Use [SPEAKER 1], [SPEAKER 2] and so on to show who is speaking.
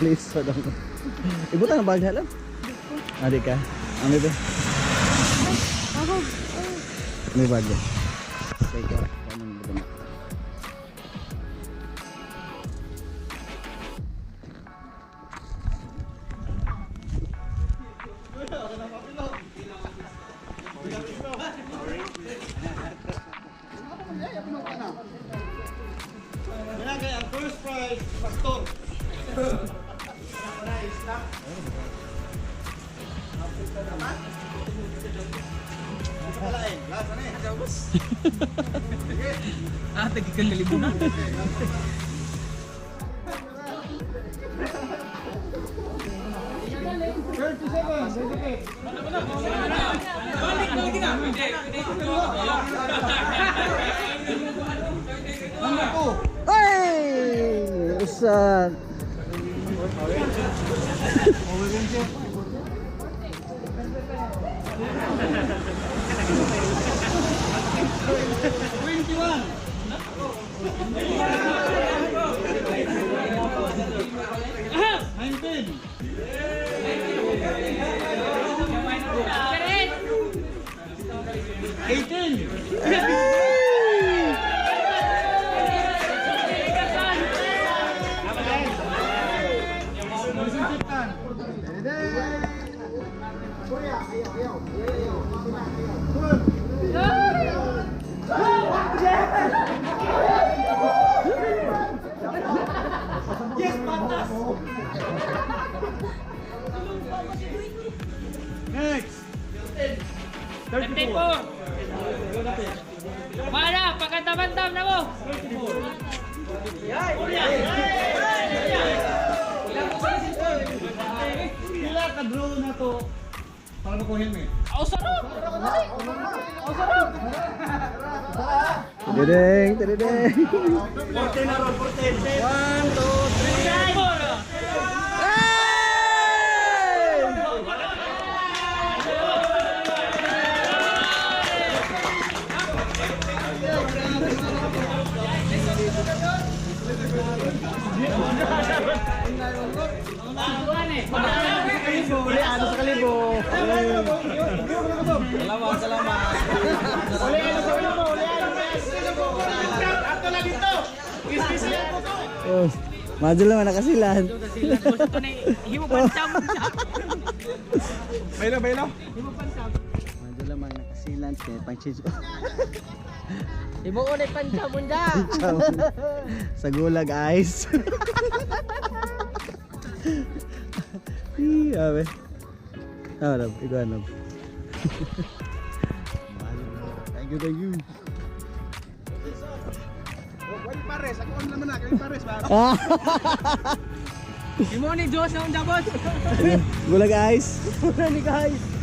[SPEAKER 1] please. Ibutan ang bagay lang. Adik ka. Ano ba? May bagay. Teka, anong buto na?
[SPEAKER 2] Ang first prize, pastor.
[SPEAKER 3] Ah, tagigil kalibunan.
[SPEAKER 1] Hey! Usan.
[SPEAKER 2] Next.
[SPEAKER 3] 34. Mana, pagkatabantam na mo.
[SPEAKER 2] Pila ka draw na to para makuhin mo.
[SPEAKER 3] Au sarap. Au sarap.
[SPEAKER 1] Tedeng, tedeng.
[SPEAKER 2] 14 na ron, 14. 1, 2, 3.
[SPEAKER 1] Uli, ano sa kalibo?
[SPEAKER 2] Salamat, salamat. Uli, ano sa kalibo? Uli, ano ato na dito. Ispisiyan po to.
[SPEAKER 1] Oh, madul naman nakasilan.
[SPEAKER 3] Gusto na himo pansam.
[SPEAKER 2] Bailo, bailo.
[SPEAKER 3] Himo pansam.
[SPEAKER 1] Madul naman nakasilan. Kaya pang-change ko.
[SPEAKER 3] Himo unay pansam munda.
[SPEAKER 1] Sa gulag ice. Abe. Hanap, ikaw hanap. Thank you, thank you.
[SPEAKER 2] Wait, pares. Ako on naman na. Kaya pares ba?
[SPEAKER 3] Himo ni Diyos na unda boss.
[SPEAKER 1] Gulag ice.
[SPEAKER 3] Una ni guys.